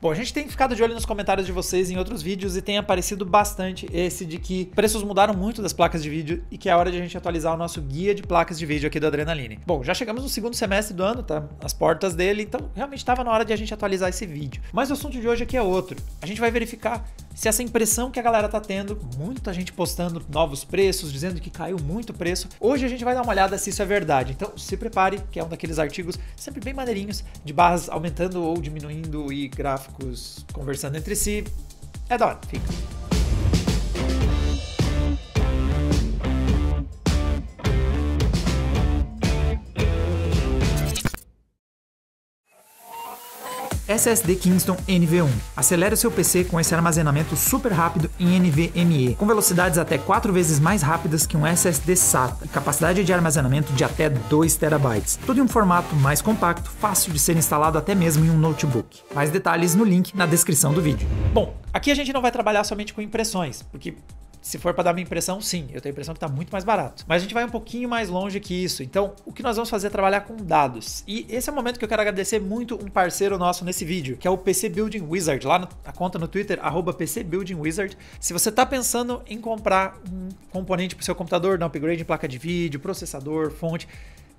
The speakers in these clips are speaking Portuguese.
Bom, a gente tem ficado de olho nos comentários de vocês em outros vídeos e tem aparecido bastante esse de que preços mudaram muito das placas de vídeo e que é hora de a gente atualizar o nosso guia de placas de vídeo aqui do Adrenaline. Bom, já chegamos no segundo semestre do ano, tá? As portas dele, então realmente estava na hora de a gente atualizar esse vídeo. Mas o assunto de hoje aqui é outro. A gente vai verificar se essa impressão que a galera tá tendo, muita gente postando novos preços, dizendo que caiu muito o preço. Hoje a gente vai dar uma olhada se isso é verdade. Então se prepare, que é um daqueles artigos sempre bem maneirinhos, de barras aumentando ou diminuindo e gráficos conversando entre si. É da hora, fica. SSD Kingston NV1. Acelere o seu PC com esse armazenamento super rápido em NVMe, com velocidades até 4 vezes mais rápidas que um SSD SATA e capacidade de armazenamento de até 2 TB. Tudo em um formato mais compacto, fácil de ser instalado até mesmo em um notebook. Mais detalhes no link na descrição do vídeo. Bom, aqui a gente não vai trabalhar somente com impressões, porque se for para dar minha impressão, sim, eu tenho a impressão que está muito mais barato. Mas a gente vai um pouquinho mais longe que isso. Então, o que nós vamos fazer é trabalhar com dados. E esse é o momento que eu quero agradecer muito um parceiro nosso nesse vídeo, que é o PC Building Wizard, lá a conta no Twitter, @PC Building Wizard. Se você está pensando em comprar um componente para o seu computador, dar um upgrade em placa de vídeo, processador, fonte,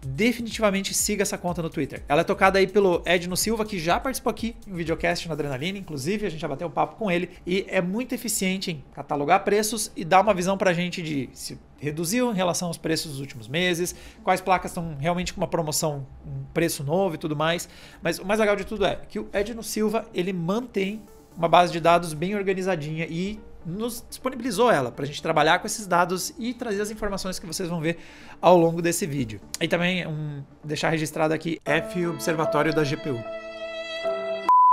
definitivamente siga essa conta no Twitter. Ela é tocada aí pelo Edno Silva, que já participou aqui em um videocast no Adrenaline, inclusive a gente já bateu um papo com ele, e é muito eficiente em catalogar preços e dar uma visão pra gente de se reduziu em relação aos preços dos últimos meses, quais placas estão realmente com uma promoção, um preço novo e tudo mais. Mas o mais legal de tudo é que o Edno Silva, ele mantém uma base de dados bem organizadinha e nos disponibilizou ela para a gente trabalhar com esses dados e trazer as informações que vocês vão ver ao longo desse vídeo. E também deixar registrado aqui F Observatório da GPU.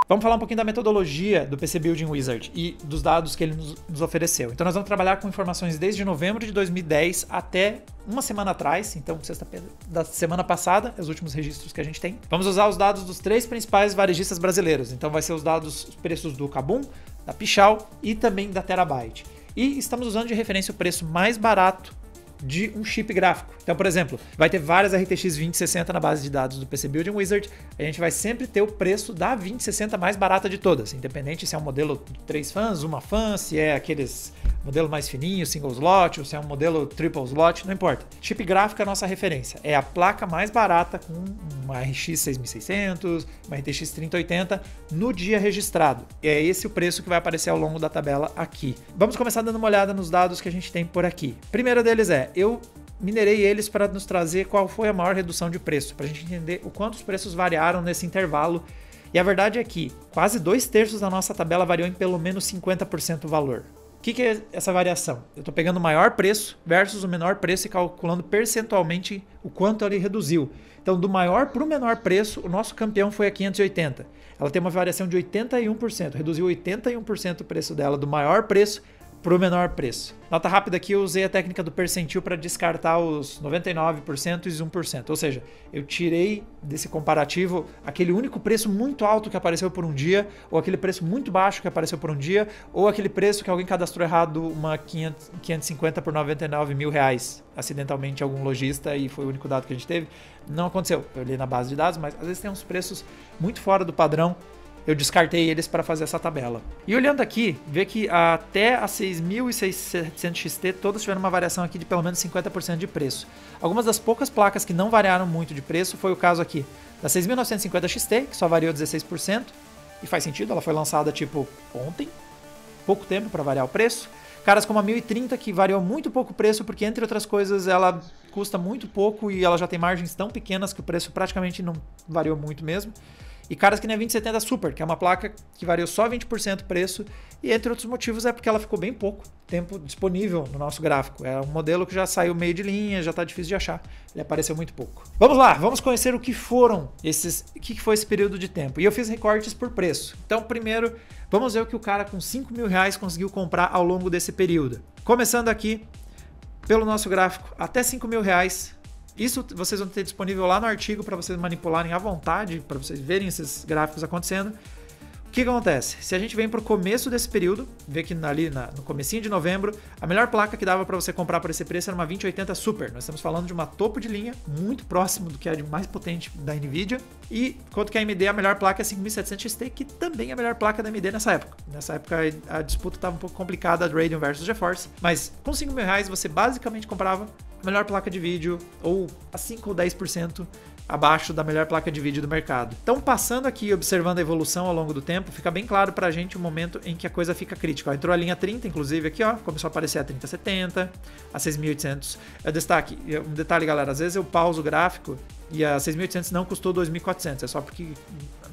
Vamos falar um pouquinho da metodologia do PC Building Wizard e dos dados que ele nos ofereceu. Então nós vamos trabalhar com informações desde novembro de 2010 até uma semana atrás, então sexta-feira da semana passada, os últimos registros que a gente tem. Vamos usar os dados dos 3 principais varejistas brasileiros, então vai ser os preços do Kabum, da Pichau e também da Terabyte. E estamos usando de referência o preço mais barato de um chip gráfico. Então, por exemplo, vai ter várias RTX 2060 na base de dados do PC Building Wizard. A gente vai sempre ter o preço da 2060 mais barata de todas, independente se é um modelo 3 fãs, uma fã, se é aqueles modelo mais fininho, single slot, ou se é um modelo triple slot, não importa. Chip gráfico é a nossa referência. É a placa mais barata com uma RX 6600, uma RTX 3080 no dia registrado. E é esse o preço que vai aparecer ao longo da tabela aqui. Vamos começar dando uma olhada nos dados que a gente tem por aqui. Primeiro deles eu minerei eles para nos trazer qual foi a maior redução de preço, para a gente entender o quanto os preços variaram nesse intervalo. E a verdade é que quase 2/3 da nossa tabela variou em pelo menos 50% o valor. O que é essa variação? Eu estou pegando o maior preço versus o menor preço e calculando percentualmente o quanto ele reduziu. Então, do maior para o menor preço, o nosso campeão foi a 580. Ela tem uma variação de 81%, reduziu 81% o preço dela do maior preço para o menor preço. Nota rápida aqui, eu usei a técnica do percentil para descartar os 99% e os 1%. Ou seja, eu tirei desse comparativo aquele único preço muito alto que apareceu por um dia, ou aquele preço muito baixo que apareceu por um dia, ou aquele preço que alguém cadastrou errado, uma 550 por 99 mil reais, acidentalmente algum lojista, e foi o único dado que a gente teve. Não aconteceu. Eu olhei na base de dados, mas às vezes tem uns preços muito fora do padrão. Eu descartei eles para fazer essa tabela. E olhando aqui, vê que até a 6600 XT todas tiveram uma variação aqui de pelo menos 50% de preço. Algumas das poucas placas que não variaram muito de preço foi o caso aqui da 6950 XT, que só variou 16%, e faz sentido, ela foi lançada tipo ontem, pouco tempo para variar o preço. Caras como a 1030, que variou muito pouco o preço, porque entre outras coisas ela custa muito pouco e ela já tem margens tão pequenas que o preço praticamente não variou muito mesmo. E caras que nem a 2070 Super, que é uma placa que variou só 20% o preço, e entre outros motivos é porque ela ficou bem pouco tempo disponível no nosso gráfico. É um modelo que já saiu meio de linha, já está difícil de achar, ele apareceu muito pouco. Vamos lá, vamos conhecer o que foi esse período de tempo. E eu fiz recortes por preço. Então, primeiro, vamos ver o que o cara com 5 mil reais conseguiu comprar ao longo desse período. Começando aqui, pelo nosso gráfico, até 5 mil reais. Isso vocês vão ter disponível lá no artigo para vocês manipularem à vontade, para vocês verem esses gráficos acontecendo. O que acontece? Se a gente vem para o começo desse período, vê que ali no comecinho de novembro, a melhor placa que dava para você comprar por esse preço era uma 2080 Super. Nós estamos falando de uma topo de linha, muito próximo do que é de mais potente da NVIDIA. E quanto que a AMD, a melhor placa é a 5700 XT, que também é a melhor placa da AMD nessa época. Nessa época a disputa estava um pouco complicada, Radeon versus GeForce. Mas com R$5.000 você basicamente comprava a melhor placa de vídeo, ou a 5 ou 10% abaixo da melhor placa de vídeo do mercado. Então, passando aqui e observando a evolução ao longo do tempo, fica bem claro pra gente o momento em que a coisa fica crítica. Ó, entrou a linha 30, inclusive aqui, ó, começou a aparecer a 3070, a 6800. Destaque, um detalhe, galera, às vezes eu pauso o gráfico e a 6800 não custou 2.400, é só porque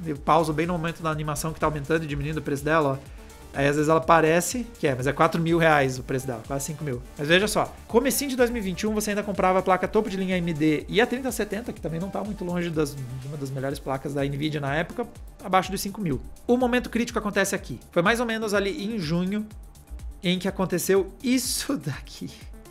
eu pauso bem no momento da animação que tá aumentando e diminuindo o preço dela, ó. Aí às vezes ela parece que mas é R$4.000 o preço dela, quase 5.000. Mas veja só, comecinho de 2021 você ainda comprava a placa topo de linha AMD e a 3070, que também não tá muito longe de uma das melhores placas da NVIDIA na época, abaixo dos 5.000. O momento crítico acontece aqui. Foi mais ou menos ali em junho em que aconteceu isso daqui.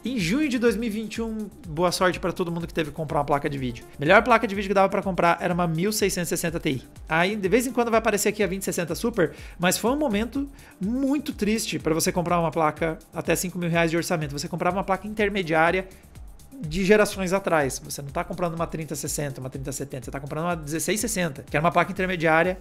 Em junho de 2021, boa sorte para todo mundo que teve que comprar uma placa de vídeo. Melhor placa de vídeo que dava para comprar era uma 1660 Ti. Aí, de vez em quando vai aparecer aqui a 2060 Super, mas foi um momento muito triste para você comprar uma placa até R$5.000 de orçamento. Você comprava uma placa intermediária de gerações atrás. Você não está comprando uma 3060, uma 3070, você está comprando uma 1660, que era uma placa intermediária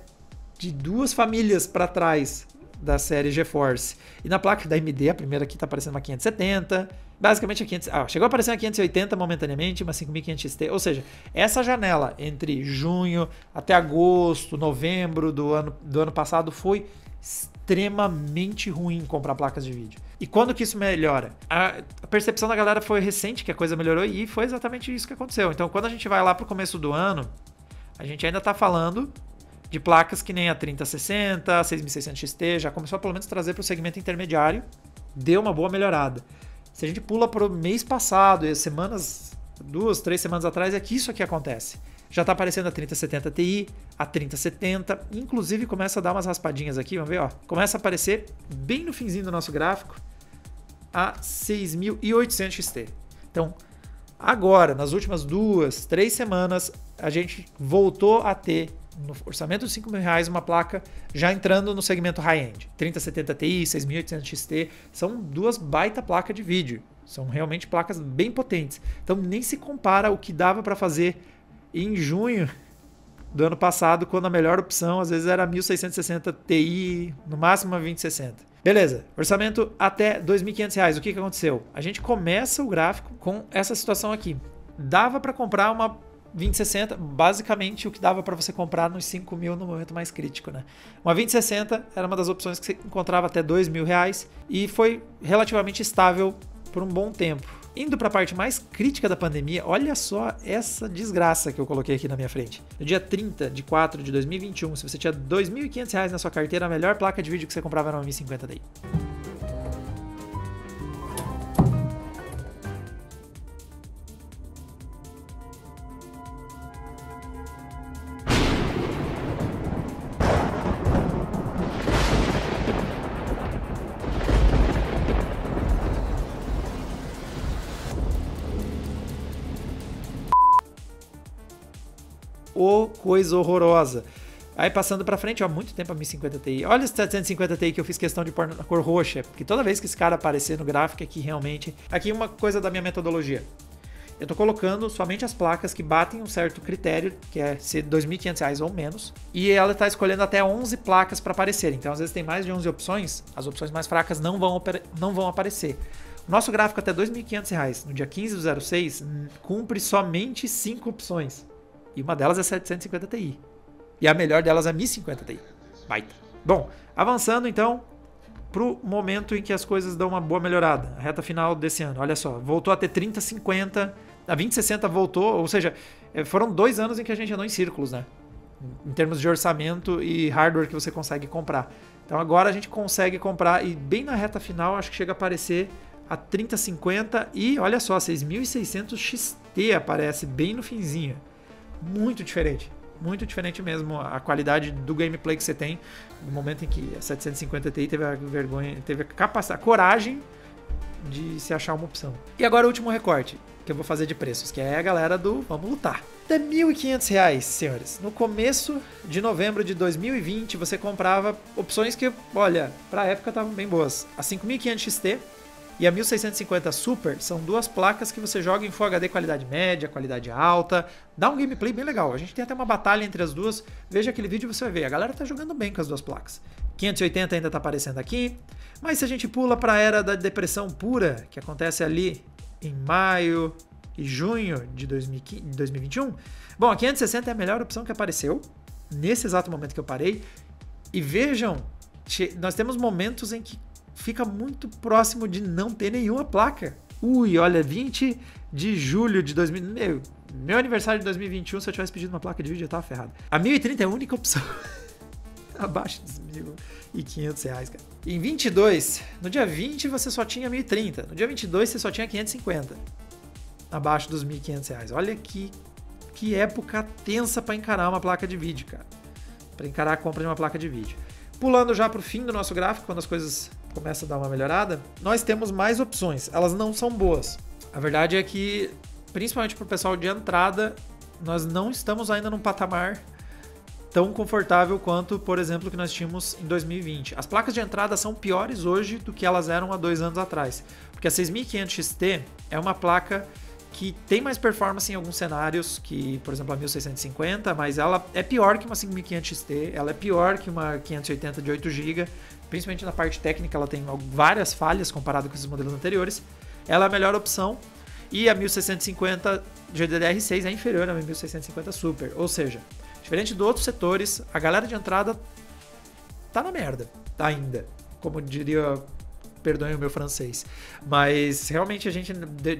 de duas famílias para trás da série GeForce. E na placa da AMD, a primeira aqui tá aparecendo uma 570, basicamente a 500, chegou a aparecer uma 580 momentaneamente, uma 5500 XT, ou seja, essa janela entre junho até agosto, novembro do ano passado foi extremamente ruim comprar placas de vídeo. E quando que isso melhora? A percepção da galera foi recente que a coisa melhorou e foi exatamente isso que aconteceu. Então, quando a gente vai lá pro começo do ano, a gente ainda tá falando de placas que nem a 3060, a 6600 XT, já começou a pelo menos trazer para o segmento intermediário, deu uma boa melhorada. Se a gente pula para o mês passado, semanas, 2, 3 semanas atrás, é que isso aqui acontece. Já está aparecendo a 3070 Ti, a 3070, inclusive começa a dar umas raspadinhas aqui, vamos ver, ó. Começa a aparecer bem no finzinho do nosso gráfico a 6800 XT. Então, agora, nas últimas 2, 3 semanas, a gente voltou a ter no orçamento de R$5.000 uma placa já entrando no segmento high-end. 3070 Ti, 6800 XT, são duas baita placas de vídeo. São realmente placas bem potentes. Então nem se compara o que dava para fazer em junho do ano passado, quando a melhor opção às vezes era 1660 Ti, no máximo a 2060. Beleza, orçamento até R$2.500. O que aconteceu? A gente começa o gráfico com essa situação aqui. Dava para comprar uma 2060, basicamente o que dava para você comprar nos 5.000 no momento mais crítico, né? Uma 2060 era uma das opções que você encontrava até R$2.000 e foi relativamente estável por um bom tempo. Indo para a parte mais crítica da pandemia, olha só essa desgraça que eu coloquei aqui na minha frente. No dia 30 de 4 de 2021, se você tinha R$2.500 na sua carteira, a melhor placa de vídeo que você comprava era uma 1050 Ti. Coisa horrorosa. Aí passando pra frente, ó, muito tempo a 1050 Ti. Olha esse 750 Ti que eu fiz questão de pôr na cor roxa, porque toda vez que esse cara aparecer no gráfico aqui realmente... Aqui uma coisa da minha metodologia. Eu tô colocando somente as placas que batem um certo critério, que é ser R$2.500 ou menos, e ela tá escolhendo até 11 placas para aparecer. Então às vezes tem mais de 11 opções, as opções mais fracas não vão aparecer. O nosso gráfico até R$2.500, no dia 15 do 06, cumpre somente 5 opções. E uma delas é 750 Ti. E a melhor delas é 1050 Ti. Baita. Bom, avançando então pro momento em que as coisas dão uma boa melhorada. A reta final desse ano. Olha só, voltou a ter 3050, a 2060 voltou, ou seja, foram 2 anos em que a gente andou em círculos, né? Em termos de orçamento e hardware que você consegue comprar. Então agora a gente consegue comprar e bem na reta final acho que chega a aparecer a 3050 e olha só, 6600 XT aparece bem no finzinho. Muito diferente mesmo a qualidade do gameplay que você tem no momento em que a 750 Ti teve a vergonha, teve a capacidade, a coragem de se achar uma opção. E agora o último recorte que eu vou fazer de preços, que é a galera do vamos lutar. até R$ 1.500, senhores. No começo de novembro de 2020, você comprava opções que, olha, pra época estavam bem boas. A 5500 XT e a 1650 Super são duas placas que você joga em Full HD qualidade média, qualidade alta. Dá um gameplay bem legal. A gente tem até uma batalha entre as duas. Veja aquele vídeo e você vai ver. A galera tá jogando bem com as duas placas. 580 ainda tá aparecendo aqui. Mas se a gente pula para a era da depressão pura, que acontece ali em maio e junho de 2021, bom, a 560 é a melhor opção que apareceu nesse exato momento que eu parei. E vejam, nós temos momentos em que fica muito próximo de não ter nenhuma placa. Ui, olha, 20 de julho de 2000... Meu aniversário de 2021, se eu tivesse pedido uma placa de vídeo, eu tava ferrado. A 1030 é a única opção. Abaixo dos R$1.500, cara. Em 22, no dia 20 você só tinha 1030. No dia 22 você só tinha 550. Abaixo dos R$1.500. Olha que época tensa para encarar uma placa de vídeo, cara. Para encarar a compra de uma placa de vídeo. Pulando já para o fim do nosso gráfico, quando as coisas começam a dar uma melhorada, nós temos mais opções. Elas não são boas. A verdade é que, principalmente para o pessoal de entrada, nós não estamos ainda num patamar tão confortável quanto, por exemplo, que nós tínhamos em 2020. As placas de entrada são piores hoje do que elas eram há 2 anos atrás. Porque a 6500 XT é uma placa que tem mais performance em alguns cenários que, por exemplo, a 1650, mas ela é pior que uma 5500 XT, ela é pior que uma 580 de 8 GB, principalmente na parte técnica ela tem várias falhas comparado com esses modelos anteriores. Ela é a melhor opção e a 1650 GDDR6 é inferior à 1650 Super, ou seja, diferente de outros setores, a galera de entrada tá na merda, ainda, como diria... Perdoem o meu francês. Mas realmente a gente,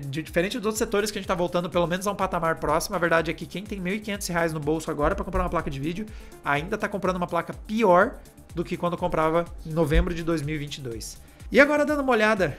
diferente dos outros setores que a gente tá voltando pelo menos a um patamar próximo, a verdade é que quem tem R$1.500 no bolso agora para comprar uma placa de vídeo ainda tá comprando uma placa pior do que quando comprava em novembro de 2022. E agora dando uma olhada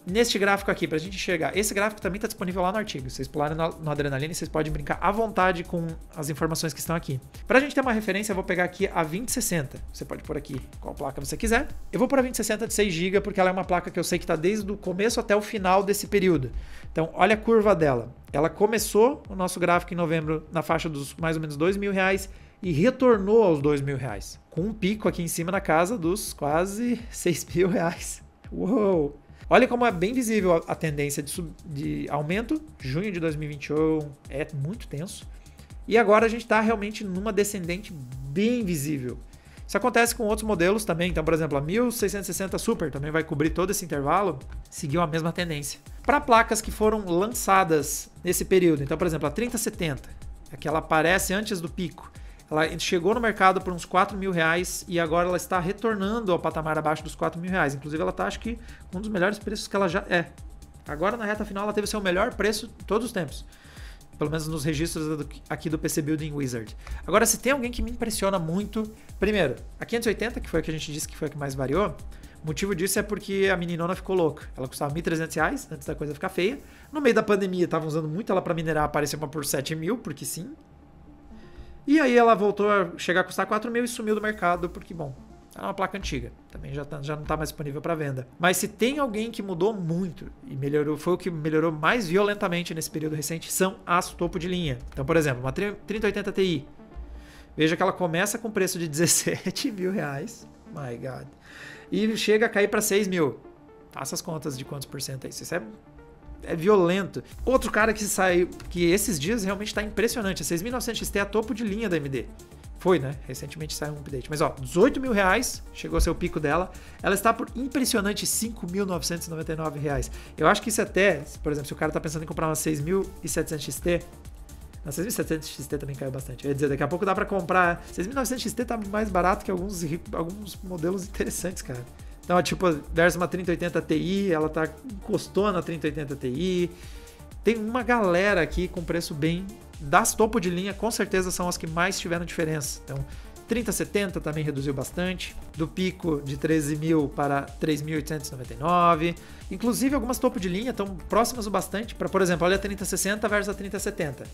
neste gráfico aqui, pra gente enxergar. Esse gráfico também tá disponível lá no artigo. Vocês pularem no Adrenaline, vocês podem brincar à vontade com as informações que estão aqui. Pra gente ter uma referência, eu vou pegar aqui a 2060. Você pode pôr aqui qual placa você quiser. Eu vou pôr a 2060 de 6 GB, porque ela é uma placa que eu sei que tá desde o começo até o final desse período. Então, olha a curva dela. Ela começou o nosso gráfico em novembro na faixa dos mais ou menos R$2.000 e retornou aos R$2.000, com um pico aqui em cima na casa dos quase R$6.000. Uou! Olha como é bem visível a tendência de aumento. Junho de 2021 é muito tenso. E agora a gente está realmente numa descendente bem visível. Isso acontece com outros modelos também. Então, por exemplo, a 1660 Super também vai cobrir todo esse intervalo. Seguiu a mesma tendência. Para placas que foram lançadas nesse período. Então, por exemplo, a 3070, que ela aparece antes do pico. Ela chegou no mercado por uns R$4.000 e agora ela está retornando ao patamar abaixo dos R$4.000. Inclusive, ela está, acho que, um dos melhores preços que ela já é. Agora, na reta final, ela teve seu melhor preço de todos os tempos. Pelo menos nos registros aqui do PC Building Wizard. Agora, se tem alguém que me impressiona muito... Primeiro, a 580, que foi a que a gente disse que foi a que mais variou. O motivo disso é porque a meninona ficou louca. Ela custava R$1.300 antes da coisa ficar feia. No meio da pandemia, estavam usando muito ela para minerar, apareceu uma por R$7.000, porque sim. E aí ela voltou a chegar a custar R$4.000 e sumiu do mercado, porque, bom, era uma placa antiga. Também já não está mais disponível para venda. Mas se tem alguém que mudou muito e melhorou, foi o que melhorou mais violentamente nesse período recente, são as topo de linha. Então, por exemplo, uma 3080 Ti. Veja que ela começa com preço de R$17.000. My God. E chega a cair para R$6.000. Faça as contas de quantos por cento é isso. Isso é violento. Outro cara que saiu, que esses dias realmente está impressionante. A 6900 XT é a topo de linha da AMD. Foi, né? Recentemente saiu um update. Mas, ó, R$18.000 chegou a ser o pico dela. Ela está por impressionante R$5.999. Eu acho que isso até, por exemplo, se o cara tá pensando em comprar uma 6700 XT, a 6700 XT também caiu bastante. Eu ia dizer, daqui a pouco dá para comprar. 6900 XT tá mais barato que alguns modelos interessantes, cara. Então, tipo, versus uma 3080 Ti, ela encostou na 3080 Ti. Tem uma galera aqui com preço bem... Das topo de linha, com certeza são as que mais tiveram diferença. Então, 3070 também reduziu bastante. Do pico de 13.000 para 3.899. Inclusive, algumas topo de linha estão próximas o bastante. Para, por exemplo, olha a 3060 versus a 3070.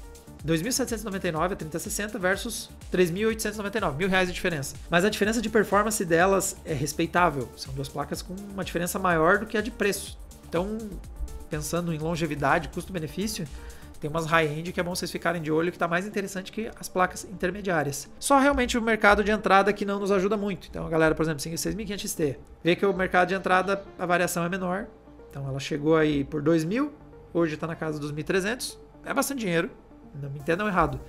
2.799 a 3060 versus 3.899, R$1.000 de diferença. Mas a diferença de performance delas é respeitável. São duas placas com uma diferença maior do que a de preço. Então, pensando em longevidade, custo-benefício, Tem umas high-end que é bom vocês ficarem de olho, que tá mais interessante que as placas intermediárias. Só realmente o mercado de entrada que não nos ajuda muito. Então a galera, por exemplo, 6500 XT, vê que o mercado de entrada, a variação é menor. Então ela chegou aí por 2.000, hoje tá na casa dos 1.300. É bastante dinheiro, não me entendam errado.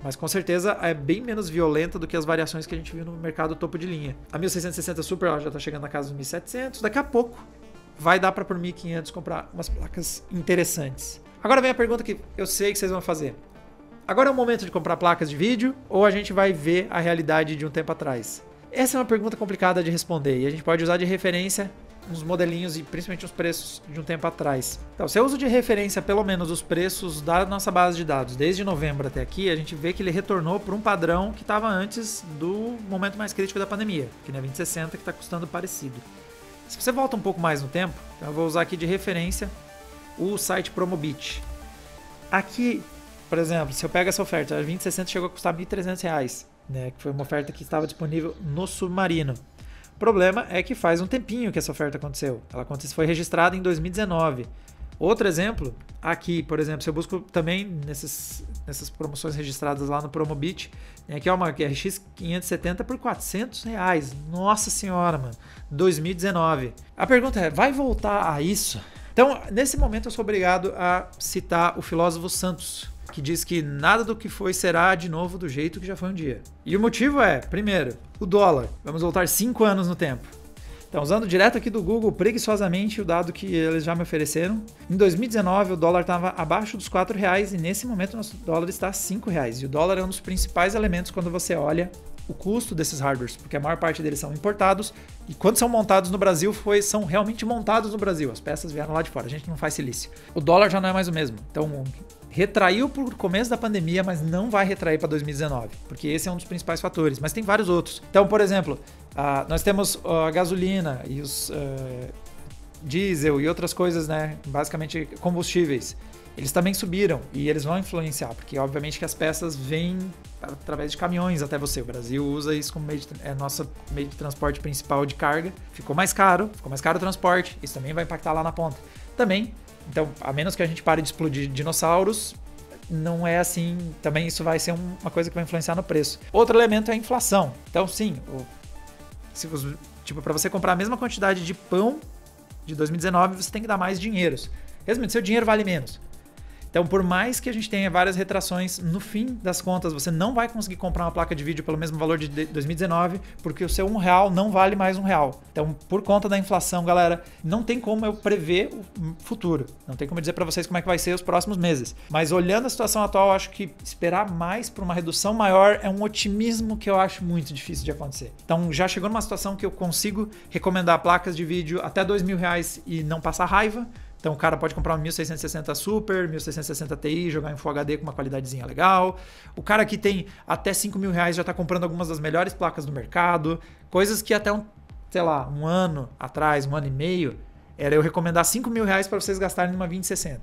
Mas com certeza é bem menos violenta do que as variações que a gente viu no mercado topo de linha. A 1660 Super ela já tá chegando na casa dos 1.700. Daqui a pouco vai dar para por 1.500 comprar umas placas interessantes. Agora vem a pergunta que eu sei que vocês vão fazer. Agora é o momento de comprar placas de vídeo ou a gente vai ver a realidade de um tempo atrás? Essa é uma pergunta complicada de responder e a gente pode usar de referência uns modelinhos e principalmente os preços de um tempo atrás. Então, se eu uso de referência pelo menos os preços da nossa base de dados desde novembro até aqui, a gente vê que ele retornou para um padrão que estava antes do momento mais crítico da pandemia, que na 2060 que está custando parecido. Se você volta um pouco mais no tempo, então eu vou usar aqui de referência o site Promobit. Aqui, por exemplo, se eu pego essa oferta, a 2060 chegou a custar R$ 1.300, né, que foi uma oferta que estava disponível no Submarino. O problema é que faz um tempinho que essa oferta aconteceu. Ela foi registrada em 2019. Outro exemplo, aqui, por exemplo, se eu busco também nessas promoções registradas lá no Promobit, aqui é uma RX 570 por R$400. Nossa senhora, mano. 2019. A pergunta é, vai voltar a isso? Então, nesse momento eu sou obrigado a citar o filósofo Santos, que diz que nada do que foi será de novo do jeito que já foi um dia. E o motivo é, primeiro, o dólar. Vamos voltar 5 anos no tempo. Então, usando direto aqui do Google, preguiçosamente, o dado que eles já me ofereceram. Em 2019, o dólar estava abaixo dos R$4 e nesse momento o nosso dólar está a R$5. E o dólar é um dos principais elementos quando você olha o custo desses hardwares, porque a maior parte deles são importados e quando são montados no Brasil, são realmente montados no Brasil. As peças vieram lá de fora, a gente não faz silício. O dólar já não é mais o mesmo. Então, retraiu para o começo da pandemia, mas não vai retrair para 2019, porque esse é um dos principais fatores, mas tem vários outros. Então, por exemplo, nós temos a gasolina e os diesel e outras coisas, né, basicamente combustíveis. Eles também subiram e eles vão influenciar, porque obviamente que as peças vêm através de caminhões até você. O Brasil usa isso como nosso meio de transporte principal de carga. Ficou mais caro o transporte, isso também vai impactar lá na ponta. Também, então, a menos que a gente pare de explodir dinossauros, não é assim, também isso vai ser uma coisa que vai influenciar no preço. Outro elemento é a inflação. Então, sim, para você comprar a mesma quantidade de pão de 2019, você tem que dar mais dinheiro. Resumindo, seu dinheiro vale menos. Então, por mais que a gente tenha várias retrações, no fim das contas, você não vai conseguir comprar uma placa de vídeo pelo mesmo valor de 2019, porque o seu R$1 não vale mais R$1. Então, por conta da inflação, galera, não tem como eu prever o futuro. Não tem como dizer para vocês como é que vai ser os próximos meses. Mas olhando a situação atual, eu acho que esperar mais por uma redução maior é um otimismo que eu acho muito difícil de acontecer. Então, já chegou numa situação que eu consigo recomendar placas de vídeo até R$2.000 e não passar raiva. Então o cara pode comprar um 1660 Super, 1660 Ti, jogar em Full HD com uma qualidadezinha legal. O cara que tem até R$5.000 já está comprando algumas das melhores placas do mercado. Coisas que até um ano atrás, 1 ano e meio, era eu recomendar R$5.000 para vocês gastarem numa 2060.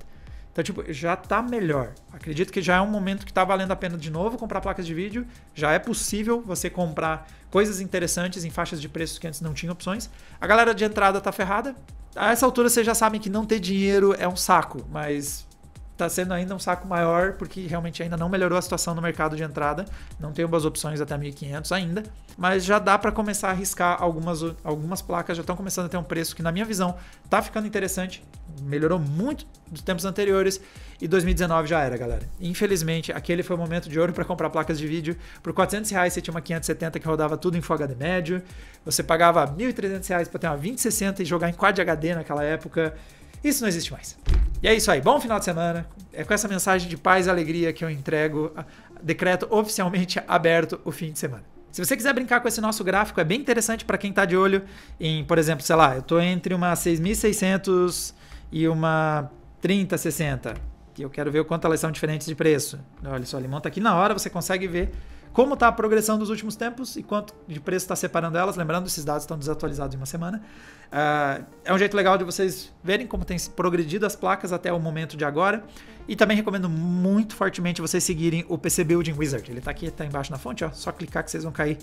Então, já tá melhor. Acredito que já é um momento que tá valendo a pena de novo comprar placas de vídeo. Já é possível você comprar coisas interessantes em faixas de preços que antes não tinha opções. A galera de entrada tá ferrada. A essa altura vocês já sabem que não ter dinheiro é um saco, mas tá sendo ainda um saco maior porque realmente ainda não melhorou a situação no mercado de entrada. Não tem boas opções até 1.500 ainda, mas já dá para começar a arriscar algumas placas, já estão começando a ter um preço que na minha visão tá ficando interessante. Melhorou muito dos tempos anteriores e 2019 já era, galera. Infelizmente, aquele foi o momento de ouro para comprar placas de vídeo. Por R$400 você tinha uma 570 que rodava tudo em Full HD médio. Você pagava R$1.300 para ter uma 2060 e jogar em Quad HD naquela época. Isso não existe mais. E é isso aí. Bom final de semana. É com essa mensagem de paz e alegria que eu entrego. Decreto oficialmente aberto o fim de semana. Se você quiser brincar com esse nosso gráfico, é bem interessante para quem está de olho em, por exemplo, sei lá, eu estou entre uma 6600 e uma 3060, que eu quero ver o quanto elas são diferentes de preço. Olha só, ele monta aqui na hora, você consegue ver como está a progressão dos últimos tempos e quanto de preço está separando elas. Lembrando, esses dados estão desatualizados em uma semana. É um jeito legal de vocês verem como tem progredido as placas até o momento de agora. E também recomendo muito fortemente vocês seguirem o PC Building Wizard. Ele está aqui, está embaixo na fonte, ó. Só clicar que vocês vão cair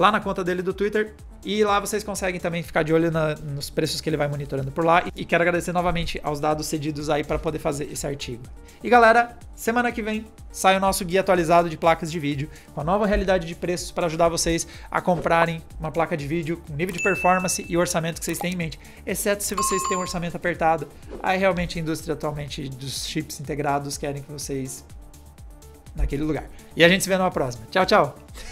lá na conta dele do Twitter. E lá vocês conseguem também ficar de olho nos preços que ele vai monitorando por lá. E quero agradecer novamente aos dados cedidos aí para poder fazer esse artigo. E galera, semana que vem sai o nosso guia atualizado de placas de vídeo com a nova realidade de preços para ajudar vocês a comprarem uma placa de vídeo com nível de performance e orçamento que vocês têm em mente. Exceto se vocês têm um orçamento apertado. Aí realmente a indústria atualmente dos chips integrados querem que vocês naquele lugar. E a gente se vê numa próxima. Tchau, tchau!